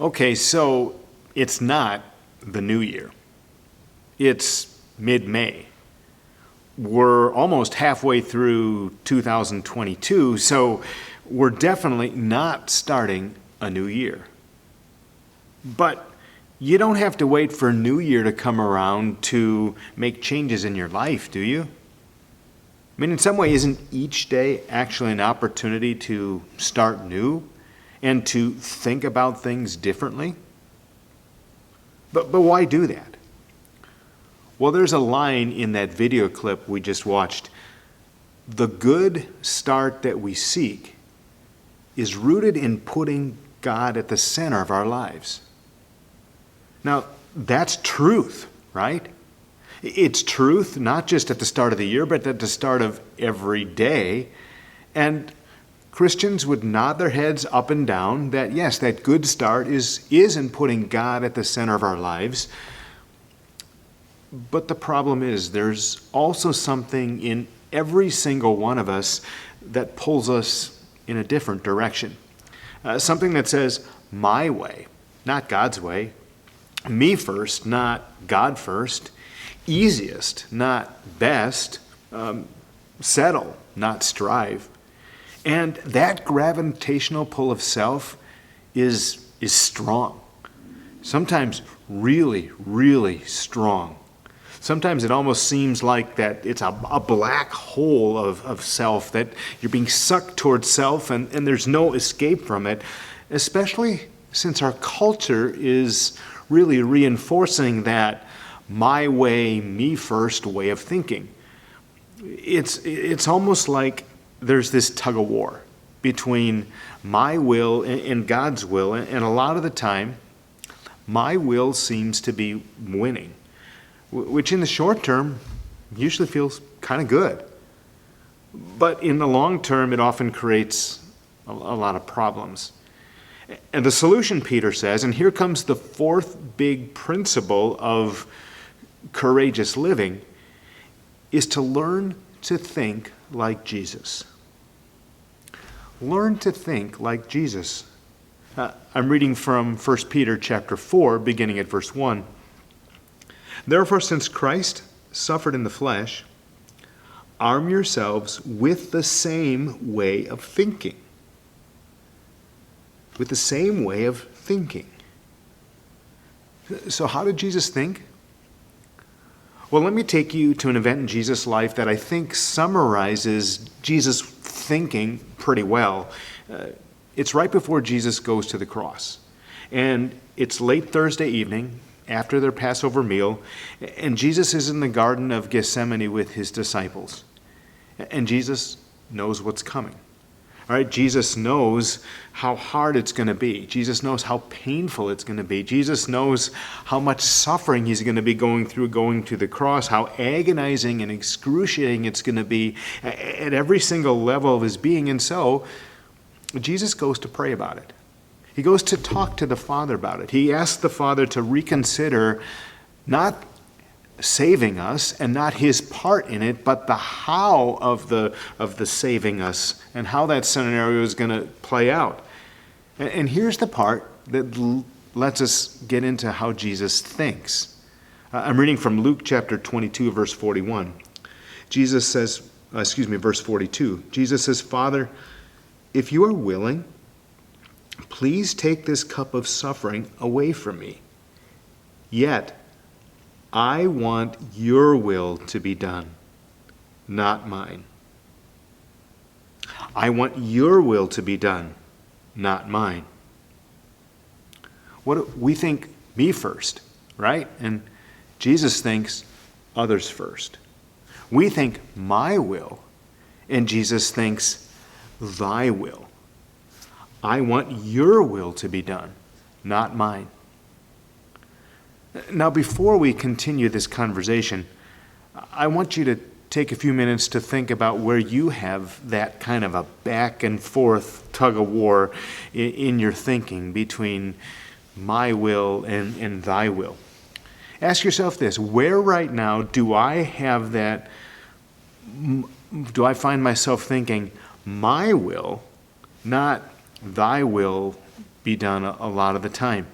Okay, so it's not the new year. It's mid-May. We're almost halfway through 2022, so we're definitely not starting a new year. But you don't have to wait for New Year to come around to make changes in your life, do you? I mean, in some way, isn't each day actually an opportunity to start new and to think about things differently? But why do that? Well, there's a line in that video clip we just watched. The good start that we seek is rooted in putting God at the center of our lives. Now, that's truth, right? It's truth not just at the start of the year, but at the start of every day. And Christians would nod their heads up and down that, yes, that good start is in putting God at the center of our lives. But the problem is there's also something in every single one of us that pulls us in a different direction. Something that says, my way, not God's way. Me first, not God first. Easiest, not best. Settle, not strive. And that gravitational pull of self is strong. Sometimes really, really strong. Sometimes it almost seems like that it's a black hole of self, that you're being sucked towards self and there's no escape from it, especially since our culture is really reinforcing that my way, me first way of thinking. It's almost like there's this tug of war between my will and God's will, and a lot of the time, my will seems to be winning, which in the short term usually feels kind of good. But in the long term, it often creates a lot of problems. And the solution, Peter says, and here comes the fourth big principle of courageous living, is to learn to think like Jesus. Learn to think like Jesus. I'm reading from 1 Peter chapter 4, beginning at verse 1. Therefore, since Christ suffered in the flesh, arm yourselves with the same way of thinking. With the same way of thinking. So how did Jesus think? Well, let me take you to an event in Jesus' life that I think summarizes Jesus' thinking pretty well. It's right before Jesus goes to the cross. And it's late Thursday evening, after their Passover meal, and Jesus is in the Garden of Gethsemane with his disciples. And Jesus knows what's coming. All right, Jesus knows how hard it's going to be. Jesus knows how painful it's going to be. Jesus knows how much suffering he's going to be going through going to the cross, how agonizing and excruciating it's going to be at every single level of his being. And so Jesus goes to pray about it. He goes to talk to the Father about it. He asks the Father to reconsider not saving us and not his part in it, but the how of the saving us and how that scenario is going to play out. And here's the part that lets us get into how Jesus thinks. I'm reading from Luke chapter 22, verse 41. Jesus says, verse 42. Jesus says, Father, if you are willing, Please take this cup of suffering away from me. Yet, I want your will to be done, not mine. I want your will to be done, not mine. We think me first, right? And Jesus thinks others first. We think my will, and Jesus thinks thy will. I want your will to be done, not mine. Now, before we continue this conversation, I want you to take a few minutes to think about where you have that kind of a back and forth tug of war in your thinking between my will and thy will. Ask yourself this: where right now do I have that? Do I find myself thinking my will, not thy will, be done a lot of the time?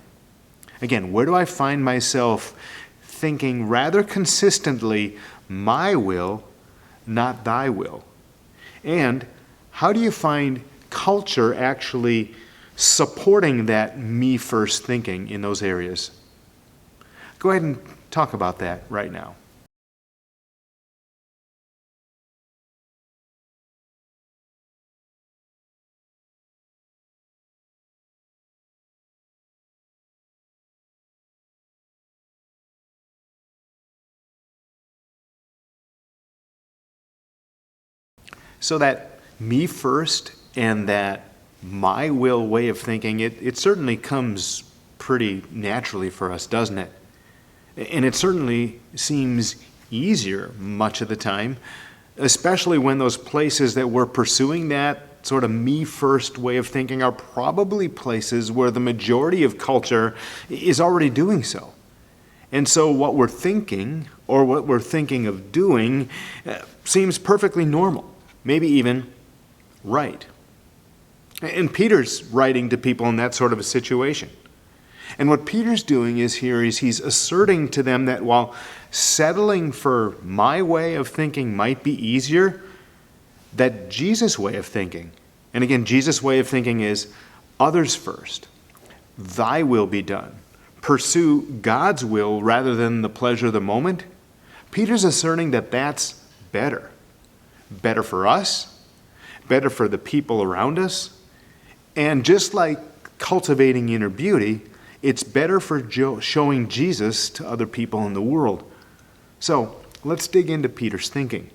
Again, where do I find myself thinking rather consistently my will, not thy will? And how do you find culture actually supporting that me first thinking in those areas? Go ahead and talk about that right now. So that me first and that my will way of thinking, it certainly comes pretty naturally for us, doesn't it? And it certainly seems easier much of the time, especially when those places that we're pursuing that sort of me first way of thinking are probably places where the majority of culture is already doing so. And so what we're thinking, or what we're thinking of doing, seems perfectly normal, maybe even right. And Peter's writing to people in that sort of a situation. And what Peter's doing is he's asserting to them that while settling for my way of thinking might be easier, that Jesus' way of thinking, and again, Jesus' way of thinking is others first, thy will be done, pursue God's will rather than the pleasure of the moment. Peter's asserting that that's better. Better for us, better for the people around us, and just like cultivating inner beauty, it's better for showing Jesus to other people in the world. So let's dig into Peter's thinking.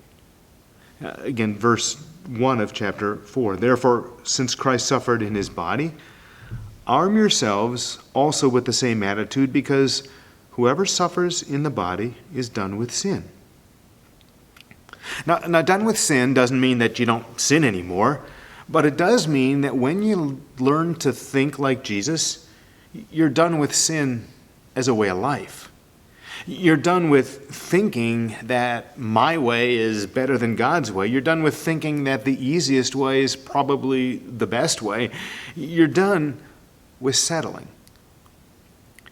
Again, verse 1 of chapter 4. Therefore, since Christ suffered in his body, arm yourselves also with the same attitude, because whoever suffers in the body is done with sin. Now, done with sin doesn't mean that you don't sin anymore, but it does mean that when you learn to think like Jesus, you're done with sin as a way of life. You're done with thinking that my way is better than God's way. You're done with thinking that the easiest way is probably the best way. You're done with settling.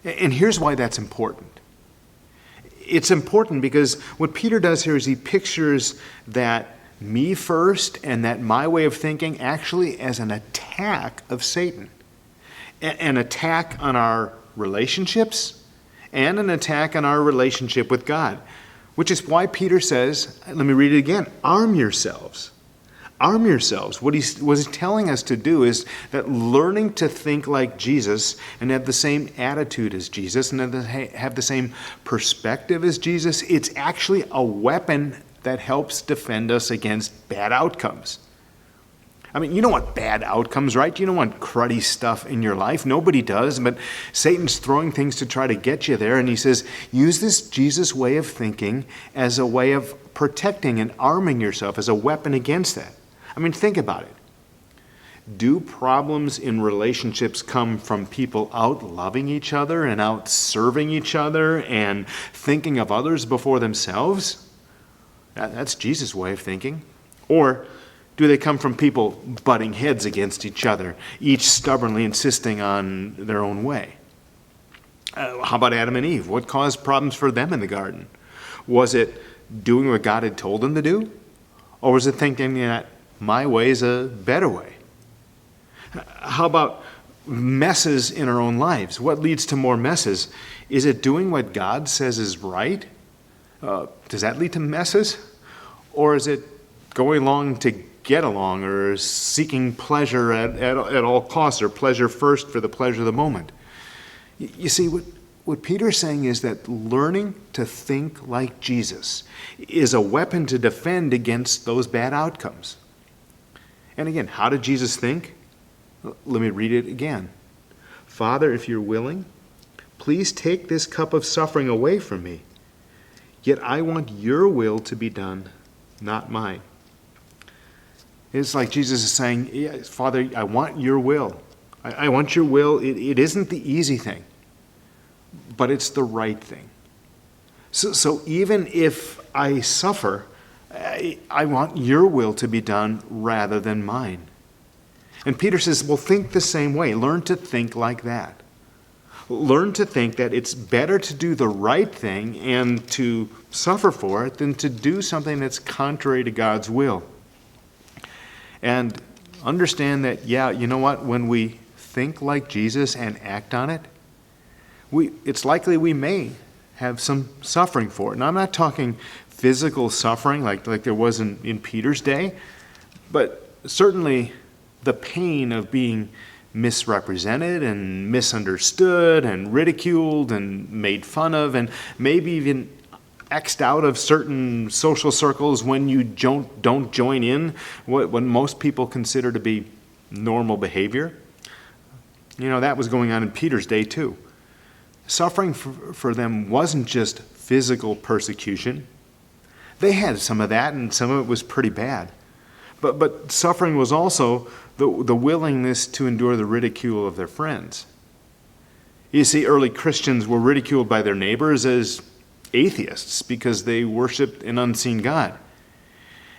And here's why that's important. It's important because what Peter does here is he pictures that me first and that my way of thinking actually as an attack of Satan. An attack on our relationships and an attack on our relationship with God, which is why Peter says, let me read it again, arm yourselves. Arm yourselves. What he's telling us to do is that learning to think like Jesus and have the same attitude as Jesus and have the same perspective as Jesus, it's actually a weapon that helps defend us against bad outcomes. I mean, you don't want bad outcomes, right? You don't want cruddy stuff in your life. Nobody does, but Satan's throwing things to try to get you there. And he says, use this Jesus way of thinking as a way of protecting and arming yourself as a weapon against that. I mean, think about it. Do problems in relationships come from people out loving each other and out serving each other and thinking of others before themselves? That's Jesus' way of thinking. Or do they come from people butting heads against each other, each stubbornly insisting on their own way? How about Adam and Eve? What caused problems for them in the garden? Was it doing what God had told them to do? Or was it thinking that my way is a better way? How about messes in our own lives. What leads to more messes? Is it doing what God says is right? Does that lead to messes? Or is it going along to get along, or seeking pleasure at all costs, or pleasure first for the pleasure of the moment? You see, what Peter's saying is that learning to think like Jesus is a weapon to defend against those bad outcomes. And again, how did Jesus think? Let me read it again. Father, if you're willing, please take this cup of suffering away from me. Yet I want your will to be done, not mine. It's like Jesus is saying, yeah, Father, I want your will. I want your will. It isn't the easy thing, but it's the right thing. So even if I suffer, I want your will to be done rather than mine. And Peter says, well, think the same way. Learn to think like that. Learn to think that it's better to do the right thing and to suffer for it than to do something that's contrary to God's will. And understand that, yeah, you know what? When we think like Jesus and act on it, it's likely we may have some suffering for it. And I'm not talking physical suffering like there was in Peter's day, but certainly the pain of being misrepresented and misunderstood and ridiculed and made fun of, and maybe even X'd out of certain social circles when you don't join in what most people consider to be normal behavior. You know, that was going on in Peter's day too. Suffering for them wasn't just physical persecution. They had some of that, and some of it was pretty bad. But suffering was also the willingness to endure the ridicule of their friends. You see, early Christians were ridiculed by their neighbors as atheists because they worshiped an unseen God.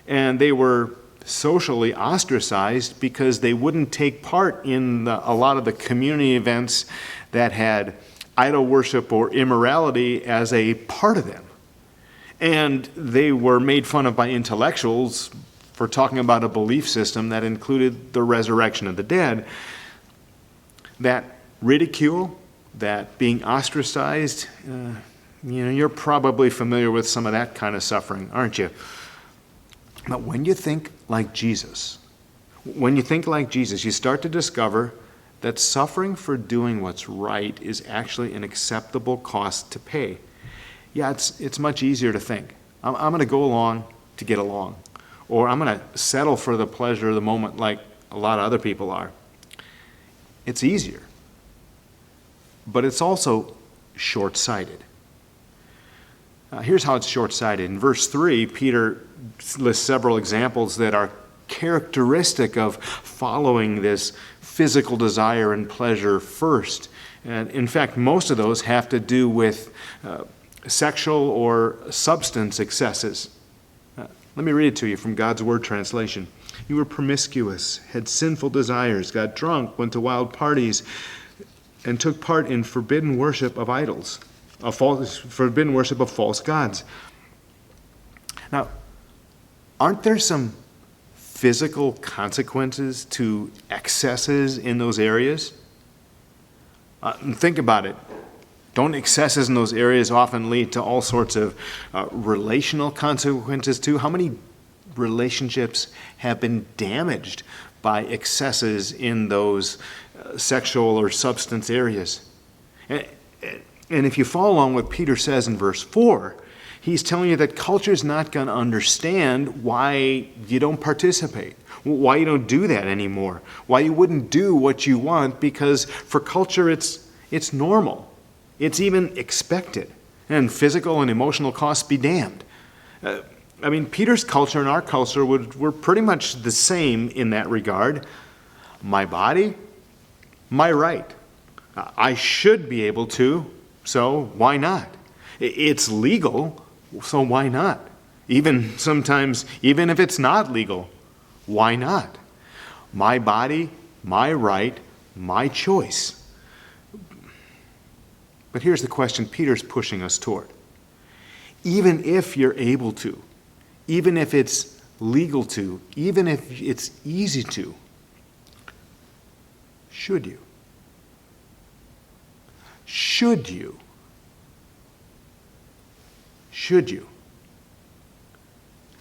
And they were socially ostracized because they wouldn't take part in a lot of the community events that had idol worship or immorality as a part of them. And they were made fun of by intellectuals for talking about a belief system that included the resurrection of the dead. That ridicule, that being ostracized, you're probably familiar with some of that kind of suffering, aren't you? But when you think like Jesus, you start to discover that suffering for doing what's right is actually an acceptable cost to pay. Yeah, it's much easier to think, I'm going to go along to get along, or I'm going to settle for the pleasure of the moment like a lot of other people are. It's easier, but it's also short-sighted. Here's how it's short-sighted. In verse 3, Peter lists several examples that are characteristic of following this physical desire and pleasure first. And in fact, most of those have to do with sexual or substance excesses. Let me read it to you from God's Word translation. You were promiscuous, had sinful desires, got drunk, went to wild parties, and took part in forbidden worship of idols, forbidden worship of false gods. Now, aren't there some physical consequences to excesses in those areas? Think about it. Don't excesses in those areas often lead to all sorts of relational consequences too? How many relationships have been damaged by excesses in those sexual or substance areas? And if you follow along what Peter says in verse 4, he's telling you that culture's not going to understand why you don't participate, why you don't do that anymore, why you wouldn't do what you want, because for culture it's normal. It's even expected. And physical and emotional costs be damned. Peter's culture and our culture were pretty much the same in that regard. My body, my right. I should be able to, so why not? It's legal, so why not? Even sometimes, even if it's not legal, why not? My body, my right, my choice. But here's the question Peter's pushing us toward. Even if you're able to, even if it's legal to, even if it's easy to, should you? should you? Should you?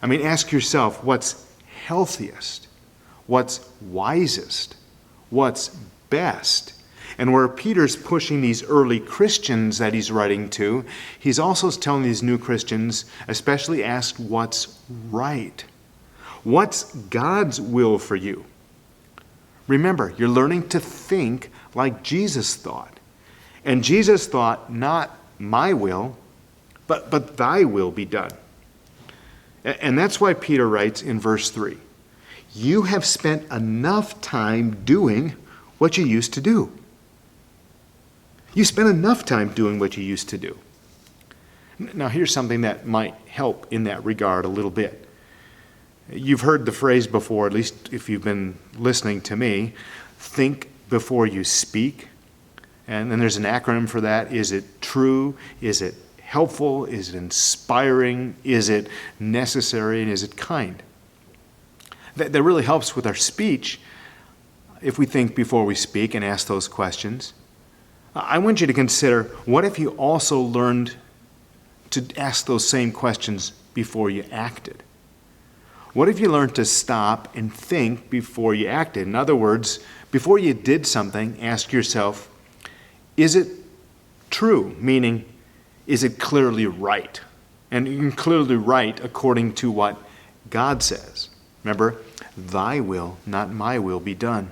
I mean, ask yourself what's healthiest, what's wisest, what's best. And where Peter's pushing these early Christians that he's writing to, he's also telling these new Christians, especially ask what's right. What's God's will for you? Remember, you're learning to think like Jesus thought. And Jesus thought, not my will, but thy will be done. And that's why Peter writes in verse 3, you have spent enough time doing what you used to do. You spent enough time doing what you used to do. Now, here's something that might help in that regard a little bit. You've heard the phrase before, at least if you've been listening to me, think before you speak. And then there's an acronym for that. Is it true? Is it helpful? Is it inspiring? Is it necessary? And is it kind? That really helps with our speech if we think before we speak and ask those questions. I want you to consider, what if you also learned to ask those same questions before you acted? What if you learned to stop and think before you acted? In other words, before you did something, ask yourself, is it true? Meaning, is it clearly right? And you can clearly right according to what God says. Remember, thy will, not my will, be done.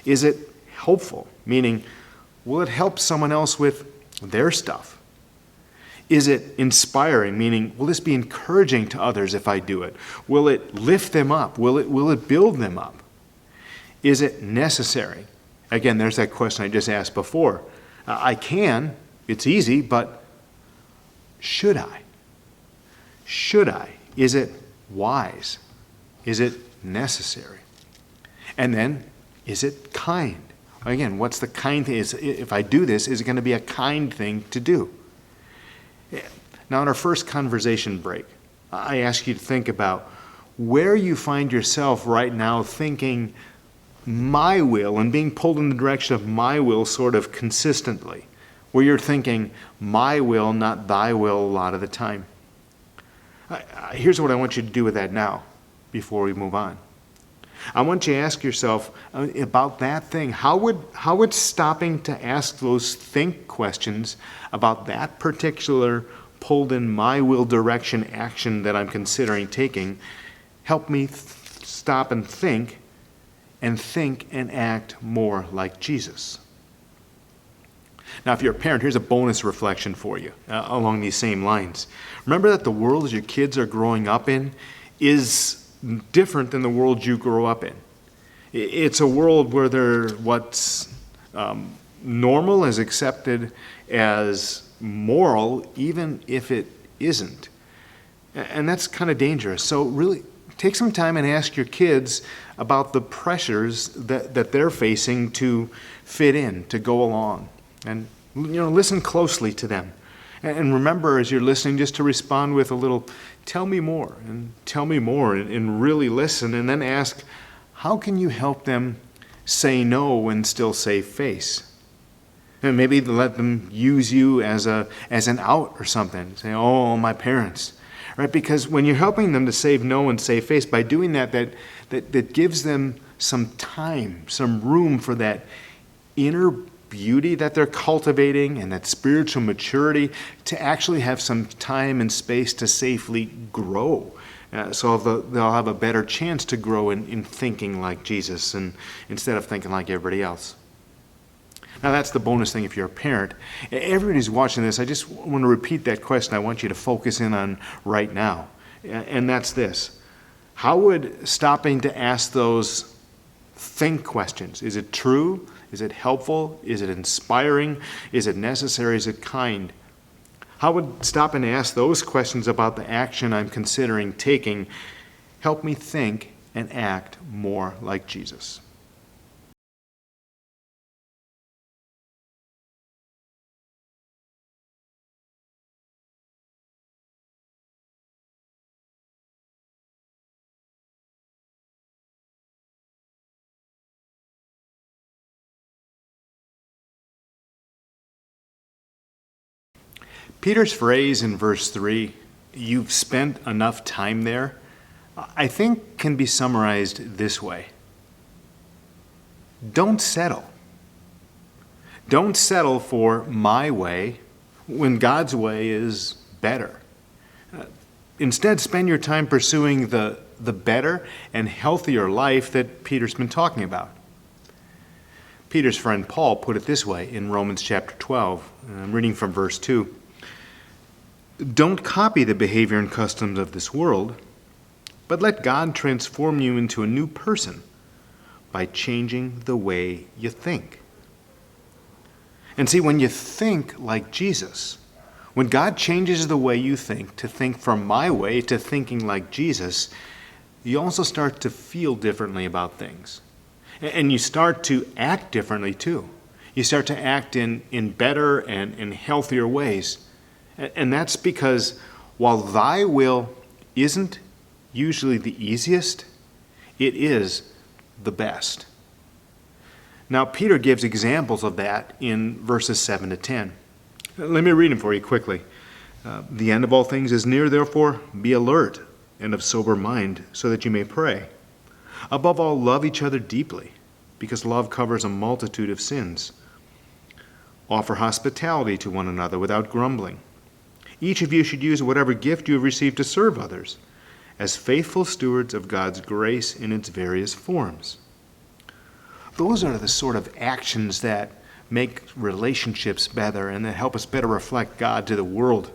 Is it helpful? Meaning, will it help someone else with their stuff? Is it inspiring? Meaning, will this be encouraging to others if I do it? Will it lift them up? Will it build them up? Is it necessary? Again, there's that question I just asked before. I can, it's easy, but should I? Should I? Is it wise? Is it necessary? And then, is it kind? Again, what's the kind thing? If I do this, is it going to be a kind thing to do? Now, in our first conversation break, I ask you to think about where you find yourself right now thinking my will and being pulled in the direction of my will sort of consistently, where you're thinking my will, not thy will a lot of the time. Here's what I want you to do with that now before we move on. I want you to ask yourself about that thing. How would stopping to ask those think questions about that particular pulled in my will direction action that I'm considering taking help me stop and think and act more like Jesus? Now, if you're a parent, here's a bonus reflection for you along these same lines. Remember that the world your kids are growing up in is different than the world you grew up in. It's a world where what's normal is accepted as moral, even if it isn't. And that's kind of dangerous. So really, take some time and ask your kids about the pressures that they're facing to fit in, to go along. And listen closely to them. And remember, as you're listening, just to respond with a little, tell me more, and really listen, and then ask, how can you help them say no and still save face? And maybe let them use you as an out or something. Say, oh, my parents. Right? Because when you're helping them to save no and save face, by doing that gives them some time, some room for that inner beauty that they're cultivating and that spiritual maturity to actually have some time and space to safely grow. So they'll have a better chance to grow in thinking like Jesus and instead of thinking like everybody else. Now, that's the bonus thing if you're a parent. Everybody's watching this. I just want to repeat that question I want you to focus in on right now. And that's this. How would stopping to ask those think questions, is it true? Is it helpful? Is it inspiring? Is it necessary? Is it kind? How would stopping to ask those questions about the action I'm considering taking help me think and act more like Jesus? Peter's phrase in verse 3, "You've spent enough time there," I think can be summarized this way. Don't settle. Don't settle for my way when God's way is better. Instead, spend your time pursuing the better and healthier life that Peter's been talking about. Peter's friend Paul put it this way in Romans chapter 12. I'm reading from verse 2. "Don't copy the behavior and customs of this world, but let God transform you into a new person by changing the way you think." And see, when you think like Jesus, when God changes the way you think, to think from my way to thinking like Jesus, you also start to feel differently about things. And you start to act differently too. You start to act in better and in healthier ways. And that's because while thy will isn't usually the easiest, it is the best. Now, Peter gives examples of that in verses 7 to 10. Let me read them for you quickly. "The end of all things is near, therefore be alert and of sober mind, so that you may pray. Above all, love each other deeply, because love covers a multitude of sins. Offer hospitality to one another without grumbling. Each of you should use whatever gift you have received to serve others, as faithful stewards of God's grace in its various forms." Those are the sort of actions that make relationships better and that help us better reflect God to the world.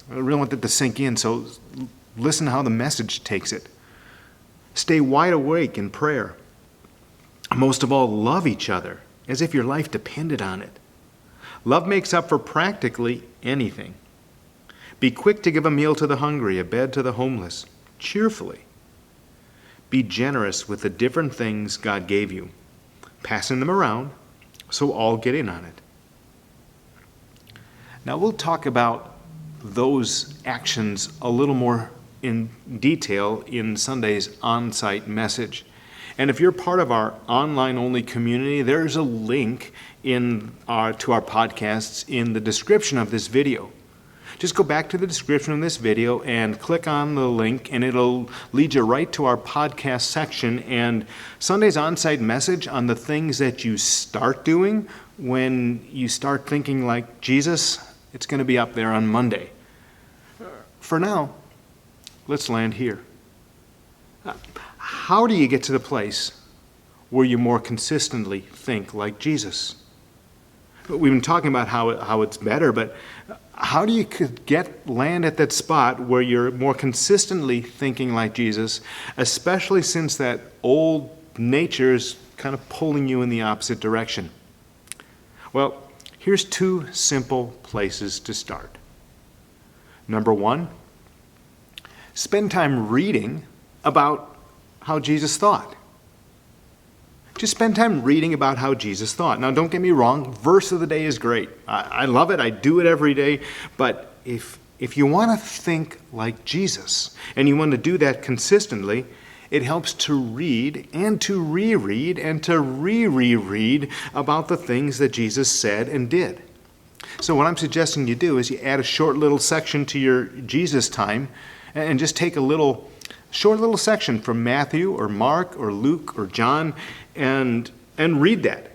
I really want that to sink in, so listen to how the message takes it. Stay wide awake in prayer. Most of all, love each other as if your life depended on it. Love makes up for practically anything. Be quick to give a meal to the hungry, a bed to the homeless, cheerfully. Be generous with the different things God gave you, passing them around so all get in on it. Now we'll talk about those actions a little more in detail in Sunday's on-site message. And if you're part of our online-only community, there's a link to our podcasts in the description of this video. Just go back to the description of this video and click on the link, and it'll lead you right to our podcast section and Sunday's on-site message on the things that you start doing when you start thinking like Jesus. It's going to be up there on Monday. For now, let's land here. How do you get to the place where you more consistently think like Jesus? We've been talking about how it's better, but how do you land at that spot where you're more consistently thinking like Jesus, especially since that old nature is kind of pulling you in the opposite direction? Well, here's 2 simple places to start. Number 1, spend time reading about how Jesus thought. Just spend time reading about how Jesus thought. Now, don't get me wrong, verse of the day is great. I love it. I do it every day. But if you want to think like Jesus, and you want to do that consistently, it helps to read and to reread and to re-reread about the things that Jesus said and did. So what I'm suggesting you do is you add a short little section to your Jesus time and just take a short little section from Matthew or Mark or Luke or John and read that.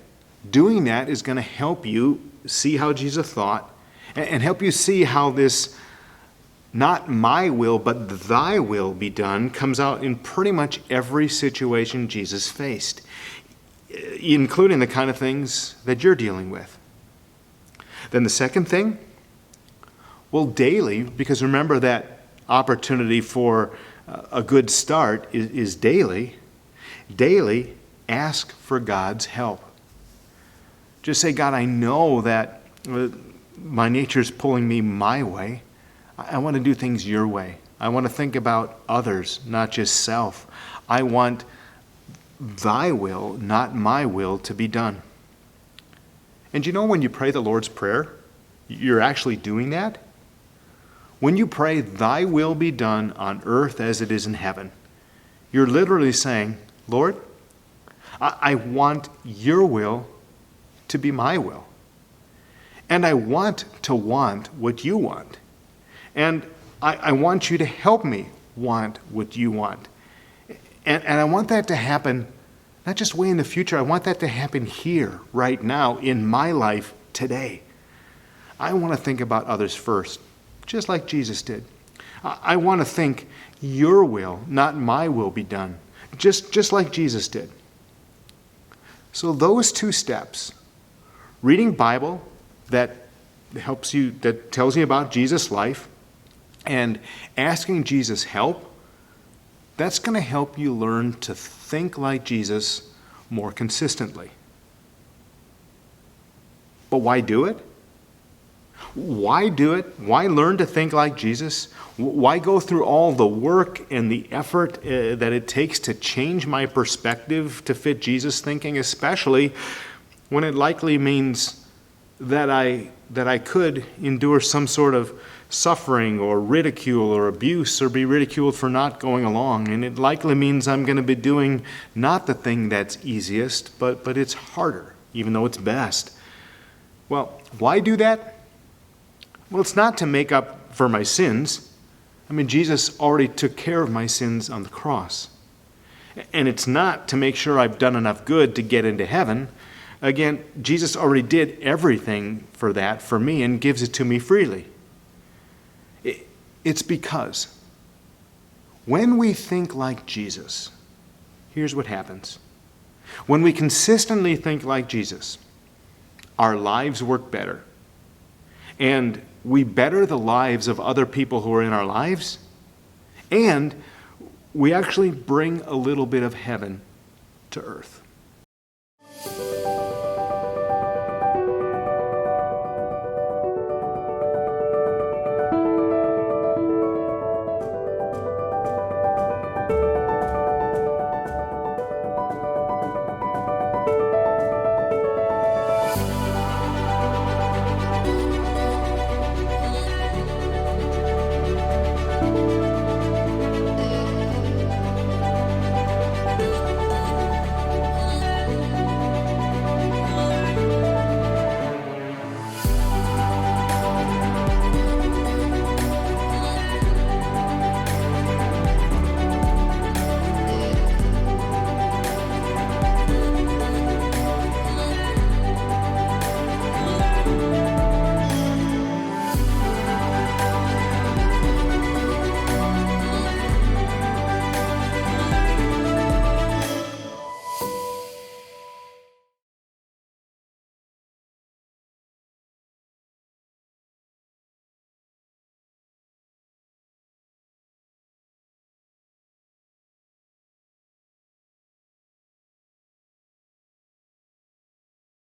Doing that is going to help you see how Jesus thought and help you see how this not my will but thy will be done comes out in pretty much every situation Jesus faced, including the kind of things that you're dealing with. Then the second thing, well, daily, because remember that opportunity for a good start is daily. Daily, ask for God's help. Just say, God, I know that my nature is pulling me my way. I want to do things your way. I want to think about others, not just self. I want thy will, not my will, to be done. And you know when you pray the Lord's Prayer, you're actually doing that? When you pray, thy will be done on earth as it is in heaven, you're literally saying, Lord, I want your will to be my will. And I want to want what you want. And I want you to help me want what you want. And I want that to happen not just way in the future. I want that to happen here, right now, in my life today. I want to think about others first, just like Jesus did. I want to think your will, not my will, be done, just like Jesus did. So those two steps, reading Bible that helps you, that tells you about Jesus' life, and asking Jesus help, that's going to help you learn to think like Jesus more consistently. But why do it? Why do it? Why learn to think like Jesus? Why go through all the work and the effort that it takes to change my perspective to fit Jesus' thinking, especially when it likely means that I could endure some sort of suffering or ridicule or abuse or be ridiculed for not going along. And it likely means I'm going to be doing not the thing that's easiest, but it's harder, even though it's best. Well, why do that? Well, it's not to make up for my sins. I mean, Jesus already took care of my sins on the cross. And it's not to make sure I've done enough good to get into heaven. Again, Jesus already did everything for that for me and gives it to me freely. It's because when we think like Jesus, here's what happens. When we consistently think like Jesus, our lives work better. And we better the lives of other people who are in our lives. And we actually bring a little bit of heaven to earth.